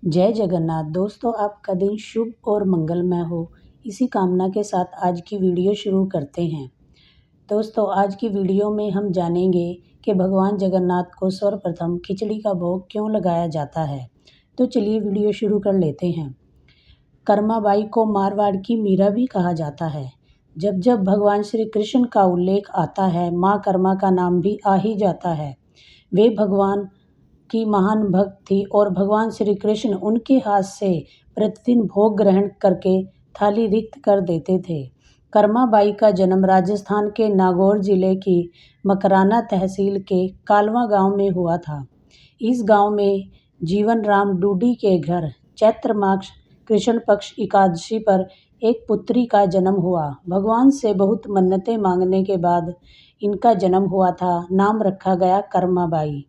जय जगन्नाथ दोस्तों, आपका दिन शुभ और मंगलमय हो। इसी कामना के साथ आज की वीडियो शुरू करते हैं। दोस्तों, आज की वीडियो में हम जानेंगे कि भगवान जगन्नाथ को सर्वप्रथम खिचड़ी का भोग क्यों लगाया जाता है। तो चलिए वीडियो शुरू कर लेते हैं। कर्माबाई को मारवाड़ की मीरा भी कहा जाता है। जब जब भगवान श्री कृष्ण का उल्लेख आता है, माँ कर्मा का नाम भी आ ही जाता है। वे भगवान की महान भक्त थी और भगवान श्री कृष्ण उनके हाथ से प्रतिदिन भोग ग्रहण करके थाली रिक्त कर देते थे। कर्माबाई का जन्म राजस्थान के नागौर जिले की मकराना तहसील के कालवा गांव में हुआ था। इस गांव में जीवन राम डूडी के घर चैत्र मास कृष्ण पक्ष एकादशी पर एक पुत्री का जन्म हुआ। भगवान से बहुत मन्नतें मांगने के बाद इनका जन्म हुआ था। नाम रखा गया कर्माबाई।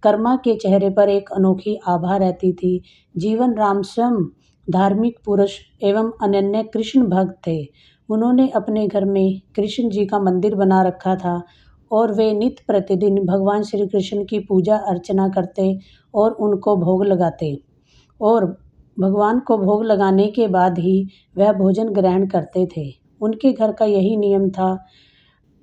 कर्मा के चेहरे पर एक अनोखी आभा रहती थी। जीवन राम स्वयं धार्मिक पुरुष एवं अनन्य कृष्ण भक्त थे। उन्होंने अपने घर में कृष्ण जी का मंदिर बना रखा था और वे नित्य प्रतिदिन भगवान श्री कृष्ण की पूजा अर्चना करते और उनको भोग लगाते और भगवान को भोग लगाने के बाद ही वह भोजन ग्रहण करते थे। उनके घर का यही नियम था।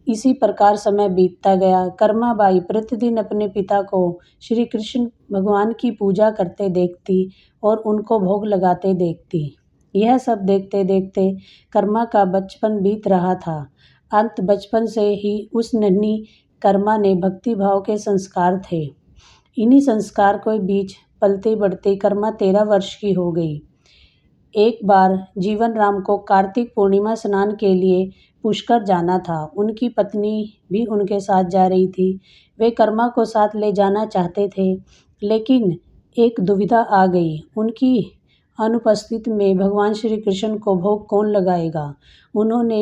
इसी प्रकार समय बीतता गया। कर्माबाई प्रतिदिन अपने पिता को श्री कृष्ण भगवान की पूजा करते देखती और उनको भोग लगाते देखती। यह सब देखते देखते कर्मा का बचपन बीत रहा था। अंत बचपन से ही उस नन्ही कर्मा ने भक्ति भाव के संस्कार थे। इन्हीं संस्कार के बीच पलते बढ़ते कर्मा 13 वर्ष की हो गई। एक बार जीवन राम को कार्तिक पूर्णिमा स्नान के लिए पुष्कर जाना था। उनकी पत्नी भी उनके साथ जा रही थी। वे कर्मा को साथ ले जाना चाहते थे, लेकिन एक दुविधा आ गई। उनकी अनुपस्थित में भगवान श्री कृष्ण को भोग कौन लगाएगा। उन्होंने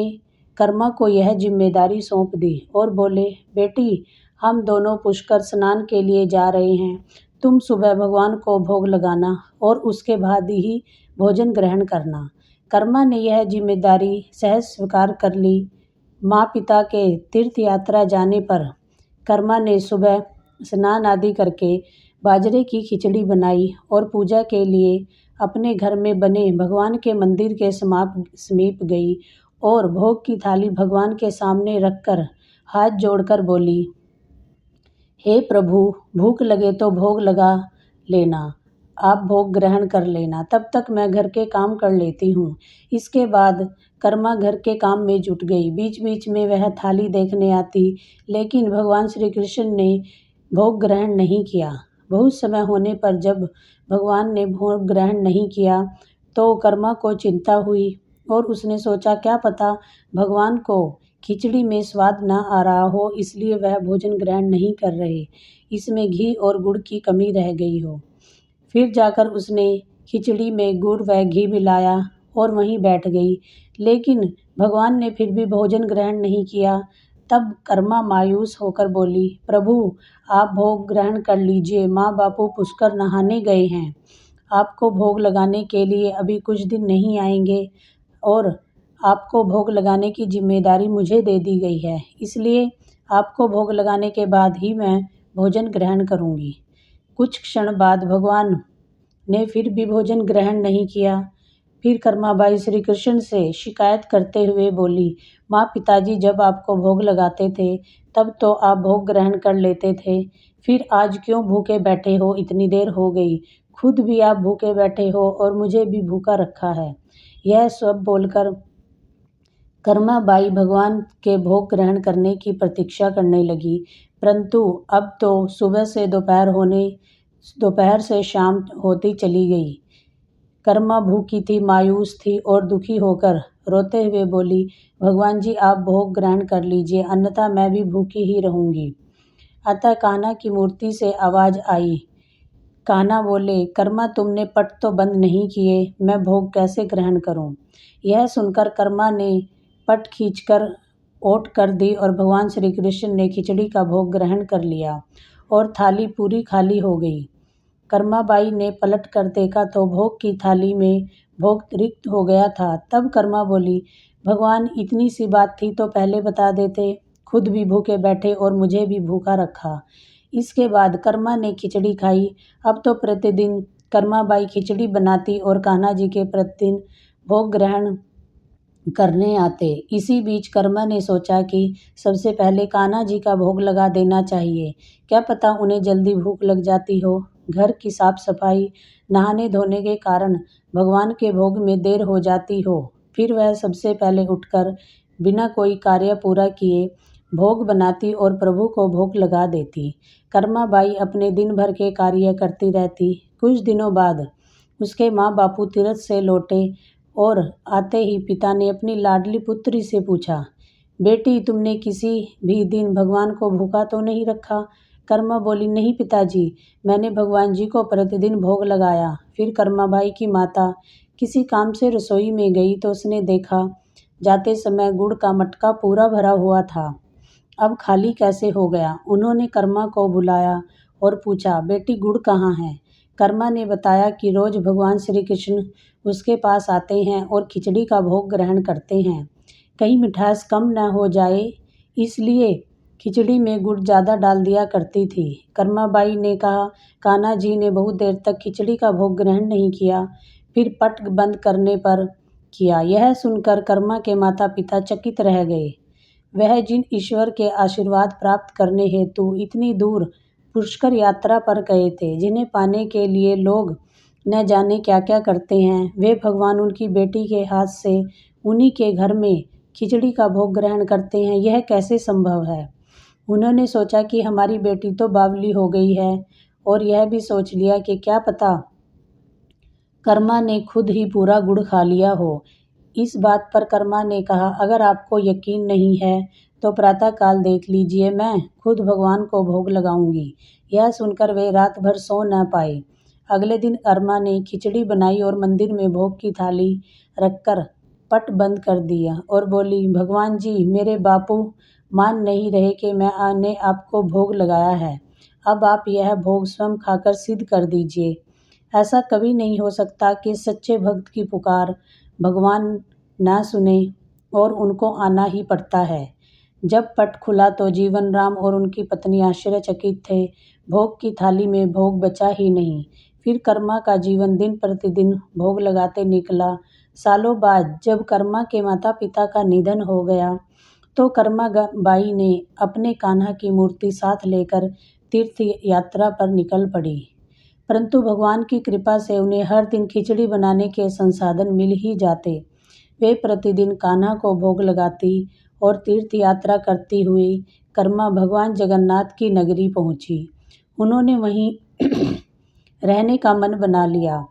कर्मा को यह जिम्मेदारी सौंप दी और बोले, बेटी, हम दोनों पुष्कर स्नान के लिए जा रहे हैं। तुम सुबह भगवान को भोग लगाना और उसके बाद ही भोजन ग्रहण करना। कर्मा ने यह जिम्मेदारी सहज स्वीकार कर ली। माँ पिता के तीर्थ यात्रा जाने पर कर्मा ने सुबह स्नान आदि करके बाजरे की खिचड़ी बनाई और पूजा के लिए अपने घर में बने भगवान के मंदिर के समीप गई और भोग की थाली भगवान के सामने रखकर हाथ जोड़कर बोली, हे प्रभु, भूख लगे तो भोग लगा लेना, आप भोग ग्रहण कर लेना, तब तक मैं घर के काम कर लेती हूँ। इसके बाद कर्मा घर के काम में जुट गई। बीच बीच में वह थाली देखने आती, लेकिन भगवान श्री कृष्ण ने भोग ग्रहण नहीं किया। बहुत समय होने पर जब भगवान ने भोग ग्रहण नहीं किया तो कर्मा को चिंता हुई और उसने सोचा, क्या पता भगवान को खिचड़ी में स्वाद न आ रहा हो, इसलिए वह भोजन ग्रहण नहीं कर रहे, इसमें घी और गुड़ की कमी रह गई हो। फिर जाकर उसने खिचड़ी में गुड़ व घी मिलाया और वहीं बैठ गई, लेकिन भगवान ने फिर भी भोजन ग्रहण नहीं किया। तब कर्मा मायूस होकर बोली, प्रभु, आप भोग ग्रहण कर लीजिए, माँ बापू पुष्कर नहाने गए हैं, आपको भोग लगाने के लिए अभी कुछ दिन नहीं आएंगे और आपको भोग लगाने की जिम्मेदारी मुझे दे दी गई है, इसलिए आपको भोग लगाने के बाद ही मैं भोजन ग्रहण करूंगी। कुछ क्षण बाद भगवान ने फिर भी भोजन ग्रहण नहीं किया। फिर कर्माबाई श्री कृष्ण से शिकायत करते हुए बोली, माँ पिताजी जब आपको भोग लगाते थे तब तो आप भोग ग्रहण कर लेते थे, फिर आज क्यों भूखे बैठे हो, इतनी देर हो गई, खुद भी आप भूखे बैठे हो और मुझे भी भूखा रखा है। यह सब बोलकर कर्माबाई भगवान के भोग ग्रहण करने की प्रतीक्षा करने लगी, परंतु अब तो दोपहर से शाम होती चली गई। कर्मा भूखी थी, मायूस थी और दुखी होकर रोते हुए बोली, भगवान जी, आप भोग ग्रहण कर लीजिए, अन्यथा मैं भी भूखी ही रहूंगी। अतः कान्हा की मूर्ति से आवाज आई। कान्हा बोले, कर्मा, तुमने पट तो बंद नहीं किए, मैं भोग कैसे ग्रहण करूं। यह सुनकर कर्मा ने पट खींचकर ओट कर दी और भगवान श्री कृष्ण ने खिचड़ी का भोग ग्रहण कर लिया और थाली पूरी खाली हो गई। कर्माबाई ने पलट कर देखा तो भोग की थाली में भोग रिक्त हो गया था। तब कर्मा बोली, भगवान, इतनी सी बात थी तो पहले बता देते, खुद भी भूखे बैठे और मुझे भी भूखा रखा। इसके बाद कर्मा ने खिचड़ी खाई। अब तो प्रतिदिन कर्माबाई खिचड़ी बनाती और कान्हा जी के प्रतिदिन भोग ग्रहण करने आते। इसी बीच कर्मा ने सोचा कि सबसे पहले कान्हा जी का भोग लगा देना चाहिए, क्या पता उन्हें जल्दी भूख लग जाती हो। घर की साफ सफाई, नहाने धोने के कारण भगवान के भोग में देर हो जाती हो। फिर वह सबसे पहले उठकर बिना कोई कार्य पूरा किए भोग बनाती और प्रभु को भोग लगा देती। कर्माबाई अपने दिन भर के कार्य करती रहती। कुछ दिनों बाद उसके माँ बापू तीर्थ से लौटे और आते ही पिता ने अपनी लाडली पुत्री से पूछा, बेटी तुमने किसी भी दिन भगवान को भूखा तो नहीं रखा। कर्मा बोली, नहीं पिताजी, मैंने भगवान जी को प्रतिदिन भोग लगाया। फिर कर्माबाई की माता किसी काम से रसोई में गई तो उसने देखा जाते समय गुड़ का मटका पूरा भरा हुआ था, अब खाली कैसे हो गया। उन्होंने कर्मा को बुलाया और पूछा, बेटी गुड़ कहाँ है। कर्मा ने बताया कि रोज भगवान श्री कृष्ण उसके पास आते हैं और खिचड़ी का भोग ग्रहण करते हैं, कहीं मिठास कम न हो जाए इसलिए खिचड़ी में गुड़ ज़्यादा डाल दिया करती थी। कर्माबाई ने कहा, कान्हा जी ने बहुत देर तक खिचड़ी का भोग ग्रहण नहीं किया, फिर पट बंद करने पर किया। यह सुनकर कर्मा के माता पिता चकित रह गए। वह जिन ईश्वर के आशीर्वाद प्राप्त करने हेतु इतनी दूर पुष्कर यात्रा पर गए थे, जिन्हें पाने के लिए लोग न जाने क्या क्या करते हैं, वे भगवान उनकी बेटी के हाथ से उन्हीं के घर में खिचड़ी का भोग ग्रहण करते हैं, यह कैसे संभव है। उन्होंने सोचा कि हमारी बेटी तो बावली हो गई है और यह भी सोच लिया कि क्या पता कर्मा ने खुद ही पूरा गुड़ खा लिया हो। इस बात पर कर्मा ने कहा, अगर आपको यकीन नहीं है तो प्रातःकाल देख लीजिए, मैं खुद भगवान को भोग लगाऊंगी। यह सुनकर वे रात भर सो न पाए। अगले दिन कर्मा ने खिचड़ी बनाई और मंदिर में भोग की थाली रखकर पट बंद कर दिया और बोली, भगवान जी, मेरे बापू मान नहीं रहे कि मैंने आपको भोग लगाया है, अब आप यह भोग स्वयं खाकर सिद्ध कर दीजिए। ऐसा कभी नहीं हो सकता कि सच्चे भक्त की पुकार भगवान ना सुने और उनको आना ही पड़ता है। जब पट खुला तो जीवन राम और उनकी पत्नी आश्चर्यचकित थे। भोग की थाली में भोग बचा ही नहीं। फिर कर्मा का जीवन दिन प्रतिदिन भोग लगाते निकला। सालों बाद जब कर्मा के माता पिता का निधन हो गया तो कर्मा बाई ने अपने कान्हा की मूर्ति साथ लेकर तीर्थ यात्रा पर निकल पड़ी। परंतु भगवान की कृपा से उन्हें हर दिन खिचड़ी बनाने के संसाधन मिल ही जाते। वे प्रतिदिन कान्हा को भोग लगाती और तीर्थ यात्रा करती हुई कर्मा भगवान जगन्नाथ की नगरी पहुंची। उन्होंने वहीं रहने का मन बना लिया।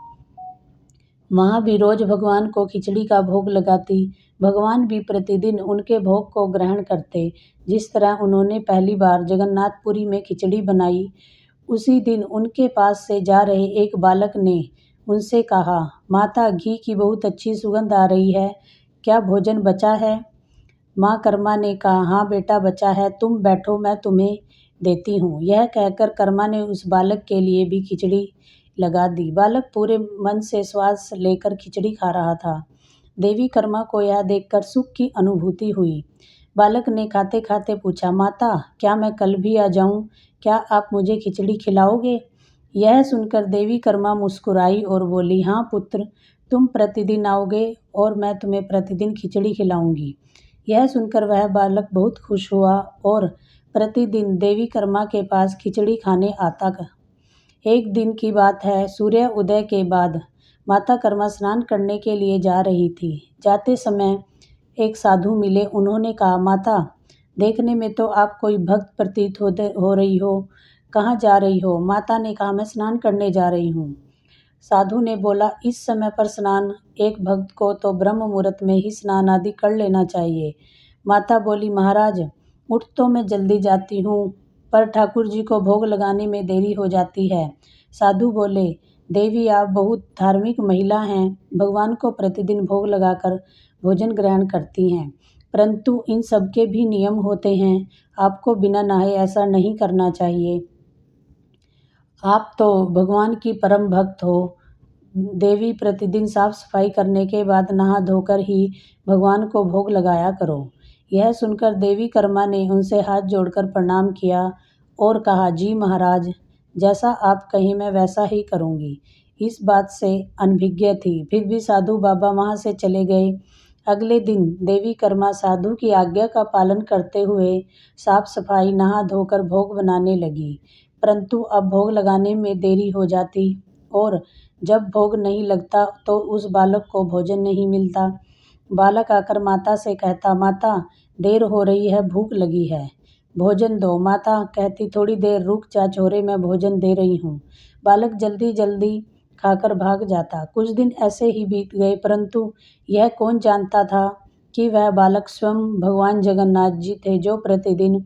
वहाँ भी रोज भगवान को खिचड़ी का भोग लगाती। भगवान भी प्रतिदिन उनके भोग को ग्रहण करते। जिस तरह उन्होंने पहली बार जगन्नाथपुरी में खिचड़ी बनाई, उसी दिन उनके पास से जा रहे एक बालक ने उनसे कहा, माता, घी की बहुत अच्छी सुगंध आ रही है, क्या भोजन बचा है। माँ कर्मा ने कहा, हाँ बेटा बचा है, तुम बैठो, मैं तुम्हें देती हूँ। यह कहकर कर्मा ने उस बालक के लिए भी खिचड़ी लगा दी। बालक पूरे मन से स्वाद लेकर खिचड़ी खा रहा था। देवी कर्मा को यह देखकर सुख की अनुभूति हुई। बालक ने खाते खाते पूछा, माता, क्या मैं कल भी आ जाऊं? क्या आप मुझे खिचड़ी खिलाओगे? यह सुनकर देवी कर्मा मुस्कुराई और बोली, हाँ पुत्र, तुम प्रतिदिन आओगे और मैं तुम्हें प्रतिदिन खिचड़ी खिलाऊंगी। यह सुनकर वह बालक बहुत खुश हुआ और प्रतिदिन देवी कर्मा के पास खिचड़ी खाने आता। एक दिन की बात है, सूर्य उदय के बाद माता कर्मा स्नान करने के लिए जा रही थी। जाते समय एक साधु मिले। उन्होंने कहा, माता, देखने में तो आप कोई भक्त प्रतीत हो रही हो, कहाँ जा रही हो? माता ने कहा, मैं स्नान करने जा रही हूँ। साधु ने बोला, इस समय पर स्नान? एक भक्त को तो ब्रह्म मुहूर्त में ही स्नान आदि कर लेना चाहिए। माता बोली, महाराज, उठ तो मैं जल्दी जाती हूँ, पर ठाकुर जी को भोग लगाने में देरी हो जाती है। साधु बोले, देवी, आप बहुत धार्मिक महिला हैं, भगवान को प्रतिदिन भोग लगाकर भोजन ग्रहण करती हैं, परंतु इन सब के भी नियम होते हैं, आपको बिना नहाए ऐसा नहीं करना चाहिए। आप तो भगवान की परम भक्त हो। देवी, प्रतिदिन साफ सफाई करने के बाद नहा धोकर ही भगवान को भोग लगाया करो। यह सुनकर देवी कर्मा ने उनसे हाथ जोड़कर प्रणाम किया और कहा, जी महाराज, जैसा आप कहें मैं वैसा ही करूँगी। इस बात से अनभिज्ञ थी। फिर भी साधु बाबा वहाँ से चले गए। अगले दिन देवी कर्मा साधु की आज्ञा का पालन करते हुए साफ सफाई नहा धोकर भोग बनाने लगी। परंतु अब भोग लगाने में देरी हो जाती और जब भोग नहीं लगता तो उस बालक को भोजन नहीं मिलता। बालक आकर माता से कहता, माता देर हो रही है, भूख लगी है, भोजन दो। माता कहती, थोड़ी देर रुक जा छोरे, मैं भोजन दे रही हूँ। बालक जल्दी जल्दी खाकर भाग जाता। कुछ दिन ऐसे ही बीत गए, परंतु यह कौन जानता था कि वह बालक स्वयं भगवान जगन्नाथ जी थे, जो प्रतिदिन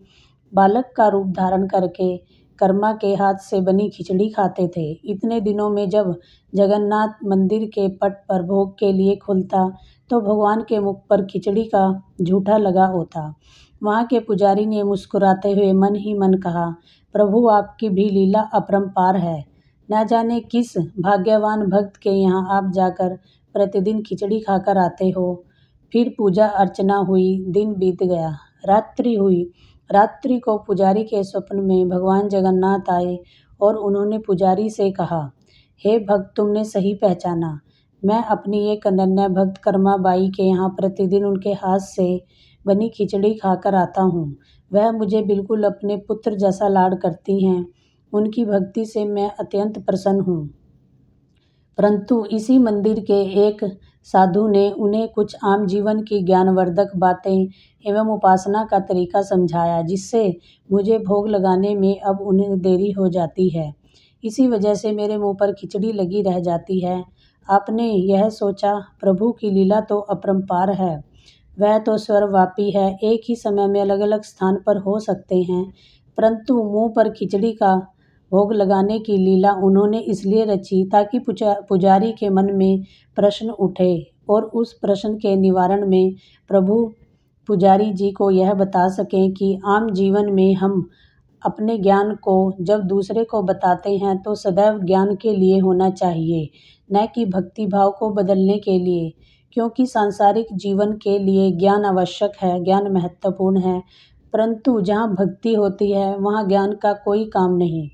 बालक का रूप धारण करके कर्मा के हाथ से बनी खिचड़ी खाते थे। इतने दिनों में जब जगन्नाथ मंदिर के पट पर भोग के लिए खुलता तो भगवान के मुख पर खिचड़ी का झूठा लगा होता। वहाँ के पुजारी ने मुस्कुराते हुए मन ही मन कहा, प्रभु आपकी भी लीला अपरंपार है। न जाने किस भाग्यवान भक्त के यहाँ आप जाकर प्रतिदिन खिचड़ी खाकर आते हो। फिर पूजा अर्चना हुई, दिन बीत गया, रात्रि हुई। रात्रि को पुजारी के स्वप्न में भगवान जगन्नाथ आए और उन्होंने पुजारी से कहा, हे भक्त, तुमने सही पहचाना। मैं अपनी एक अनन्या भक्त कर्मा बाई के यहाँ प्रतिदिन उनके हाथ से बनी खिचड़ी खाकर आता हूँ। वह मुझे बिल्कुल अपने पुत्र जैसा लाड करती हैं। उनकी भक्ति से मैं अत्यंत प्रसन्न हूँ। परंतु इसी मंदिर के एक साधु ने उन्हें कुछ आम जीवन की ज्ञानवर्धक बातें एवं उपासना का तरीका समझाया, जिससे मुझे भोग लगाने में अब उन्हें देरी हो जाती है। इसी वजह से मेरे मुंह पर खिचड़ी लगी रह जाती है। आपने यह सोचा, प्रभु की लीला तो अपरंपार है। वह तो सर्वव्यापी है, एक ही समय में अलग अलग स्थान पर हो सकते हैं, परंतु मुंह पर खिचड़ी का भोग लगाने की लीला उन्होंने इसलिए रची ताकि पुजारी के मन में प्रश्न उठे और उस प्रश्न के निवारण में प्रभु पुजारी जी को यह बता सकें कि आम जीवन में हम अपने ज्ञान को जब दूसरे को बताते हैं तो सदैव ज्ञान के लिए होना चाहिए, न कि भक्ति भाव को बदलने के लिए। क्योंकि सांसारिक जीवन के लिए ज्ञान आवश्यक है, ज्ञान महत्वपूर्ण है, परंतु जहाँ भक्ति होती है वहाँ ज्ञान का कोई काम नहीं।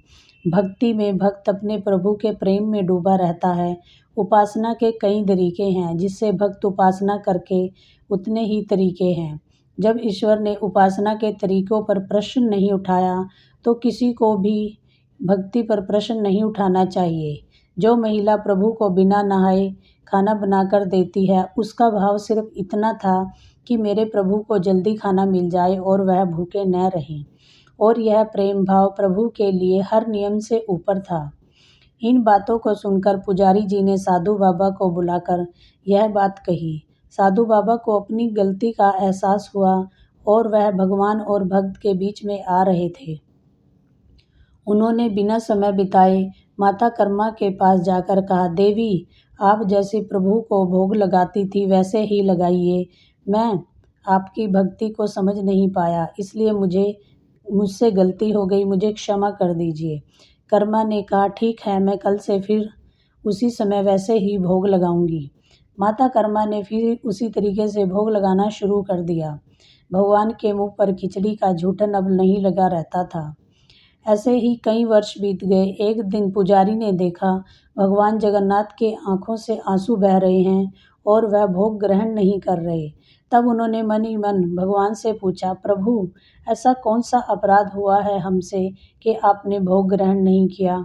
भक्ति में भक्त अपने प्रभु के प्रेम में डूबा रहता है। उपासना के कई तरीके हैं, जिससे भक्त उपासना करके उतने ही तरीके हैं। जब ईश्वर ने उपासना के तरीकों पर प्रश्न नहीं उठाया तो किसी को भी भक्ति पर प्रश्न नहीं उठाना चाहिए। जो महिला प्रभु को बिना नहाए खाना बनाकर देती है, उसका भाव सिर्फ इतना था कि मेरे प्रभु को जल्दी खाना मिल जाए और वह भूखे न रहें, और यह प्रेम भाव प्रभु के लिए हर नियम से ऊपर था। इन बातों को सुनकर पुजारी जी ने साधु बाबा को बुलाकर यह बात कही। साधु बाबा को अपनी गलती का एहसास हुआ और वह भगवान और भक्त के बीच में आ रहे थे। उन्होंने बिना समय बिताए माता कर्मा के पास जाकर कहा, देवी, आप जैसे प्रभु को भोग लगाती थी वैसे ही लगाइए। मैं आपकी भक्ति को समझ नहीं पाया, इसलिए मुझसे गलती हो गई, मुझे क्षमा कर दीजिए। कर्मा ने कहा, ठीक है, मैं कल से फिर उसी समय वैसे ही भोग लगाऊंगी। माता कर्मा ने फिर उसी तरीके से भोग लगाना शुरू कर दिया। भगवान के मुंह पर खिचड़ी का जूठन अब नहीं लगा रहता था। ऐसे ही कई वर्ष बीत गए। एक दिन पुजारी ने देखा भगवान जगन्नाथ के आंखों से आंसू बह रहे हैं और वह भोग ग्रहण नहीं कर रहे। तब उन्होंने मन ही मन भगवान से पूछा, प्रभु, ऐसा कौन सा अपराध हुआ है हमसे कि आपने भोग ग्रहण नहीं किया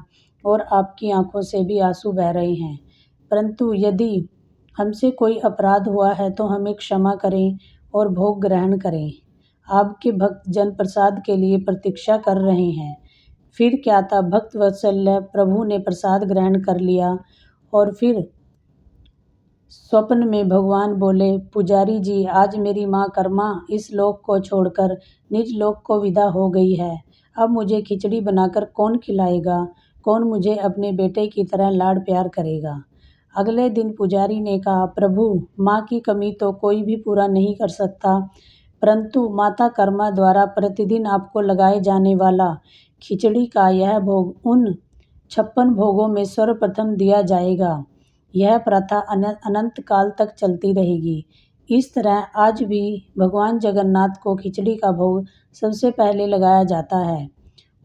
और आपकी आंखों से भी आंसू बह रहे हैं। परंतु यदि हमसे कोई अपराध हुआ है तो हमें क्षमा करें और भोग ग्रहण करें। आपके भक्त जन प्रसाद के लिए प्रतीक्षा कर रहे हैं। फिर क्या था, भक्त वत्सल्य प्रभु ने प्रसाद ग्रहण कर लिया और फिर स्वप्न में भगवान बोले, पुजारी जी, आज मेरी माँ कर्मा इस लोक को छोड़कर निज लोक को विदा हो गई है। अब मुझे खिचड़ी बनाकर कौन खिलाएगा, कौन मुझे अपने बेटे की तरह लाड प्यार करेगा। अगले दिन पुजारी ने कहा, प्रभु, माँ की कमी तो कोई भी पूरा नहीं कर सकता, परंतु माता कर्मा द्वारा प्रतिदिन आपको लगाए जाने वाला खिचड़ी का यह भोग उन 56 भोगों में सर्वप्रथम दिया जाएगा। यह प्रथा अनंत काल तक चलती रहेगी। इस तरह आज भी भगवान जगन्नाथ को खिचड़ी का भोग सबसे पहले लगाया जाता है।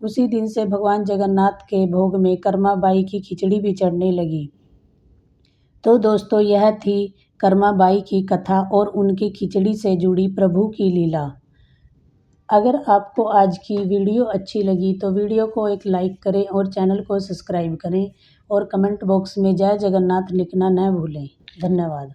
उसी दिन से भगवान जगन्नाथ के भोग में कर्मा बाई की खिचड़ी भी चढ़ने लगी। तो दोस्तों यह थी कर्माबाई की कथा और उनकी खिचड़ी से जुड़ी प्रभु की लीला। अगर आपको आज की वीडियो अच्छी लगी तो वीडियो को एक लाइक करें और चैनल को सब्सक्राइब करें और कमेंट बॉक्स में जय जगन्नाथ लिखना न भूलें। धन्यवाद।